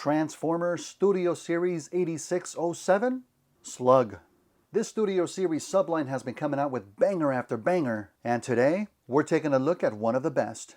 Transformers Studio Series 8607 Slug. This Studio Series subline has been coming out with banger after banger, and today we're taking a look at one of the best.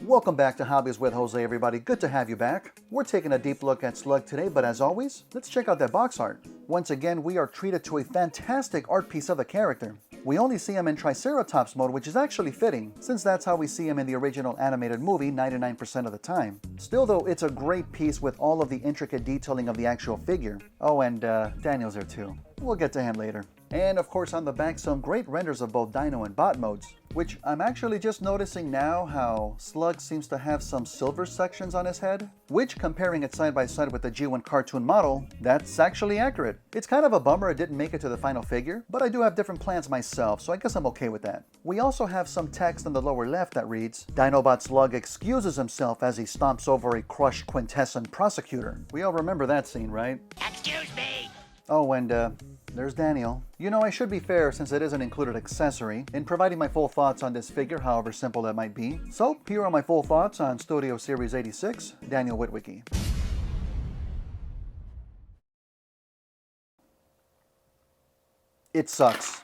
Welcome back to Hobbies with Jose, everybody. Good to have you back. We're taking a deep look at Slug today, but as always, let's check out that box art. Once again, we are treated to a fantastic art piece of the character. We only see him in Triceratops mode, which is actually fitting, since that's how we see him in the original animated movie 99% of the time. Still though, it's a great piece with all of the intricate detailing of the actual figure. Oh, and Daniel's there too. We'll get to him later. And of course on the back, some great renders of both Dino and Bot modes, which I'm actually just noticing now how Slug seems to have some silver sections on his head, which, comparing it side by side with the G1 cartoon model, that's actually accurate. It's kind of a bummer it didn't make it to the final figure, but I do have different plans myself, so I guess I'm okay with that. We also have some text on the lower left that reads, Dinobot Slug excuses himself as he stomps over a crushed quintessent prosecutor. We all remember that scene, right? Excuse me! Oh, and there's Daniel. You know, I should be fair since it is an included accessory in providing my full thoughts on this figure, however simple that might be. So, here are my full thoughts on Studio Series 86, Daniel Witwicky. It sucks.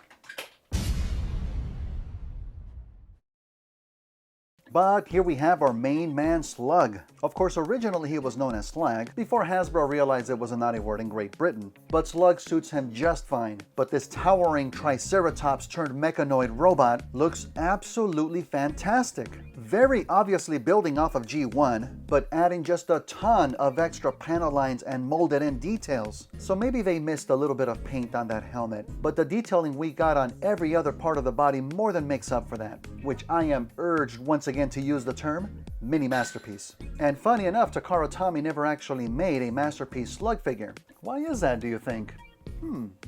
But here we have our main man, Slug. Of course, originally he was known as Slag, before Hasbro realized it was a naughty word in Great Britain. But Slug suits him just fine. But this towering Triceratops turned mechanoid robot looks absolutely fantastic. Very obviously building off of G1, but adding just a ton of extra panel lines and molded in details. So maybe they missed a little bit of paint on that helmet, but the detailing we got on every other part of the body more than makes up for that, which I am urged once again to use the term mini masterpiece. And funny enough, Takara Tomy never actually made a masterpiece Slug figure. Why is that, do you think?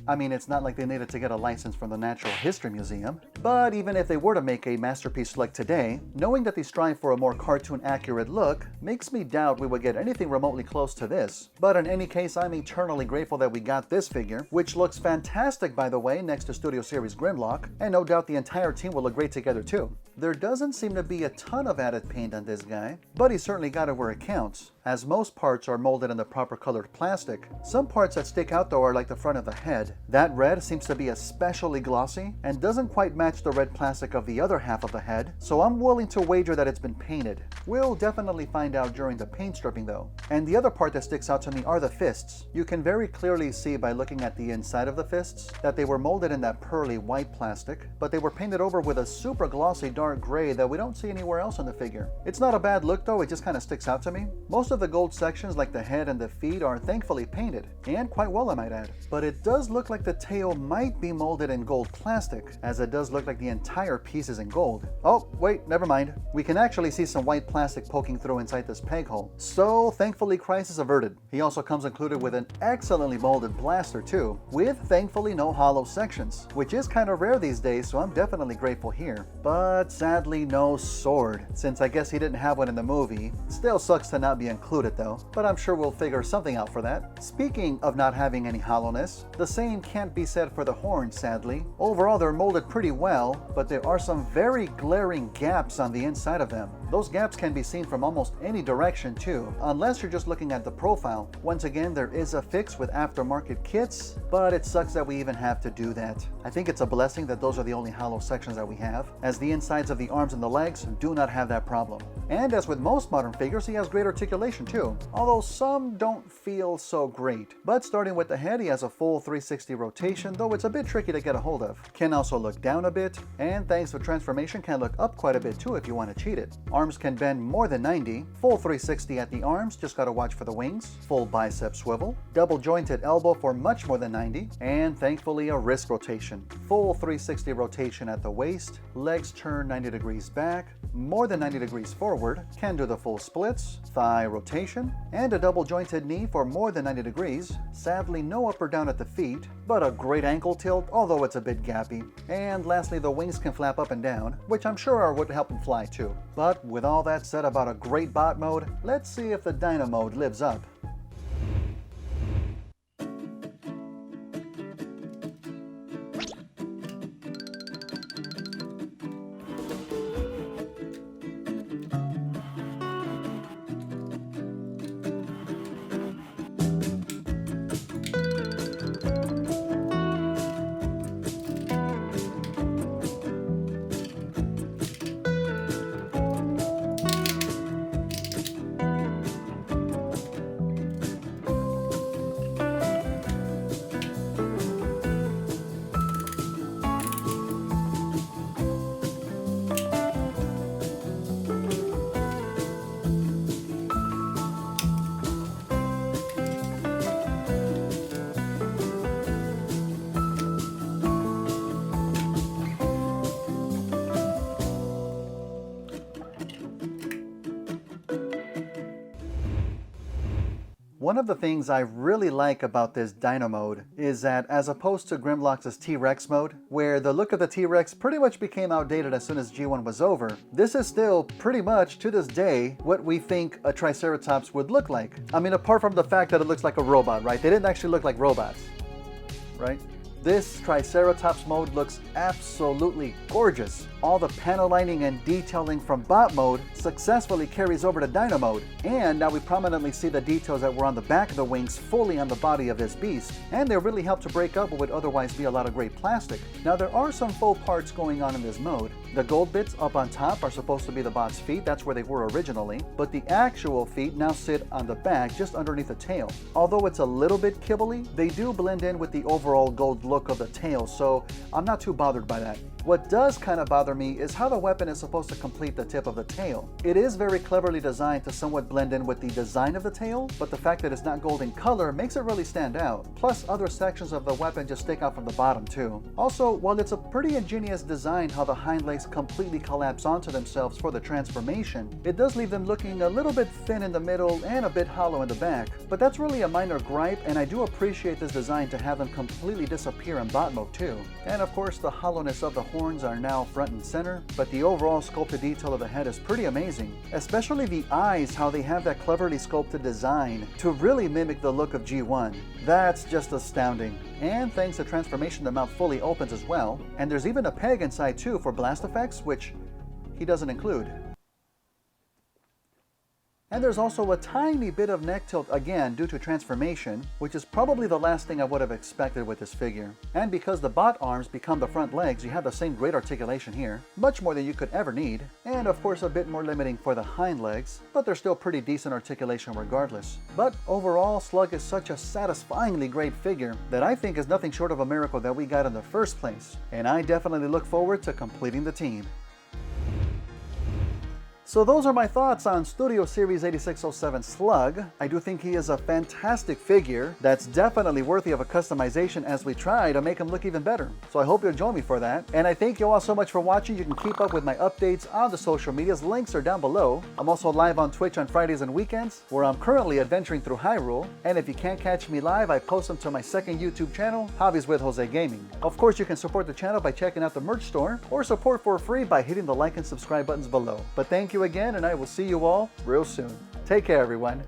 I mean, it's not like they needed to get a license from the Natural History Museum. But even if they were to make a masterpiece Slug today, knowing that they strive for a more cartoon-accurate look makes me doubt we would get anything remotely close to this. But in any case, I'm eternally grateful that we got this figure, which looks fantastic, by the way, next to Studio Series Grimlock, and no doubt the entire team will look great together too. There doesn't seem to be a ton of added paint on this guy, but he certainly got it where it counts, as most parts are molded in the proper colored plastic. Some parts that stick out though are like the front of the head. That red seems to be especially glossy and doesn't quite match the red plastic of the other half of the head, so I'm willing to wager that it's been painted. We'll definitely find out during the paint stripping though. And the other part that sticks out to me are the fists. You can very clearly see by looking at the inside of the fists that they were molded in that pearly white plastic, but they were painted over with a super glossy dark gray that we don't see anywhere else on the figure. It's not a bad look though, it just kind of sticks out to me. Most of the gold sections like the head and the feet are thankfully painted, and quite well I might add. But it does look like the tail might be molded in gold plastic, as it does look like the entire piece is in gold. Oh, wait, never mind. We can actually see some white plastic poking through inside this peg hole. So thankfully crisis averted. He also comes included with an excellently molded blaster too, with thankfully no hollow sections, which is kind of rare these days, so I'm definitely grateful here. But sadly no sword, since I guess he didn't have one in the movie. Still sucks to not be included though, but I'm sure we'll figure something out for that. Speaking of not having any hollowness, the same can't be said for the horns, sadly. Overall they're molded pretty well, but there are some very glaring gaps on the inside of them. Those gaps can be seen from almost any direction too, unless you're just looking at the profile. Once again, there is a fix with aftermarket kits, but it sucks that we even have to do that. I think it's a blessing that those are the only hollow sections that we have, as the insides of the arms and the legs do not have that problem. And as with most modern figures, he has great articulation too, although some don't feel so great. But starting with the head, he has a full 360 rotation, though it's a bit tricky to get a hold of. Can also look down a bit, and thanks to transformation can look up quite a bit too if you want to cheat it. Arms can bend more than 90, full 360 at the arms, just gotta watch for the wings, full bicep swivel, double jointed elbow for much more than 90, and thankfully a wrist rotation. Full 360 rotation at the waist, legs turn 90 degrees back, more than 90 degrees forward, can do the full splits, thigh rotation, and a double jointed knee for more than 90 degrees. Sadly no up or down at the feet, but a great ankle tilt, although it's a bit gappy. And lastly, the wings can flap up and down, which I'm sure are what help him fly too. But with all that said about a great bot mode, let's see if the Dino Mode lives up. One of the things I really like about this Dino Mode is that, as opposed to Grimlock's T-Rex mode, where the look of the T-Rex pretty much became outdated as soon as G1 was over, this is still pretty much, to this day, what we think a Triceratops would look like. I mean, apart from the fact that it looks like a robot, right? They didn't actually look like robots, right? This Triceratops mode looks absolutely gorgeous. All the panel lining and detailing from bot mode successfully carries over to Dino Mode. And now we prominently see the details that were on the back of the wings fully on the body of this beast. And they really help to break up what would otherwise be a lot of great plastic. Now there are some faux parts going on in this mode. The gold bits up on top are supposed to be the bot's feet, that's where they were originally, but the actual feet now sit on the back just underneath the tail. Although it's a little bit kibbly, they do blend in with the overall gold look of the tail, so I'm not too bothered by that. What does kind of bother me is how the weapon is supposed to complete the tip of the tail. It is very cleverly designed to somewhat blend in with the design of the tail, but the fact that it's not gold in color makes it really stand out. Plus, other sections of the weapon just stick out from the bottom too. Also, while it's a pretty ingenious design how the hind legs completely collapse onto themselves for the transformation, it does leave them looking a little bit thin in the middle and a bit hollow in the back. But that's really a minor gripe, and I do appreciate this design to have them completely disappear in bot mode too. And of course, the hollowness of the horns are now front and center, but the overall sculpted detail of the head is pretty amazing. Especially the eyes, how they have that cleverly sculpted design to really mimic the look of G1. That's just astounding. And thanks to transformation, the mouth fully opens as well. And there's even a peg inside too for blast effects, which he doesn't include. And there's also a tiny bit of neck tilt again due to transformation, which is probably the last thing I would have expected with this figure. And because the bot arms become the front legs, you have the same great articulation here, much more than you could ever need, and of course a bit more limiting for the hind legs, but they're still pretty decent articulation regardless. But overall, Slug is such a satisfyingly great figure that I think is nothing short of a miracle that we got in the first place, and I definitely look forward to completing the team. So those are my thoughts on Studio Series 8607 Slug. I do think he is a fantastic figure that's definitely worthy of a customization as we try to make him look even better. So I hope you'll join me for that. And I thank you all so much for watching. You can keep up with my updates on the social medias. Links are down below. I'm also live on Twitch on Fridays and weekends, where I'm currently adventuring through Hyrule. And if you can't catch me live, I post them to my second YouTube channel, Hobbies with Jose Gaming. Of course, you can support the channel by checking out the merch store, or support for free by hitting the like and subscribe buttons below. But thank you again, and I will see you all real soon. Take care, everyone.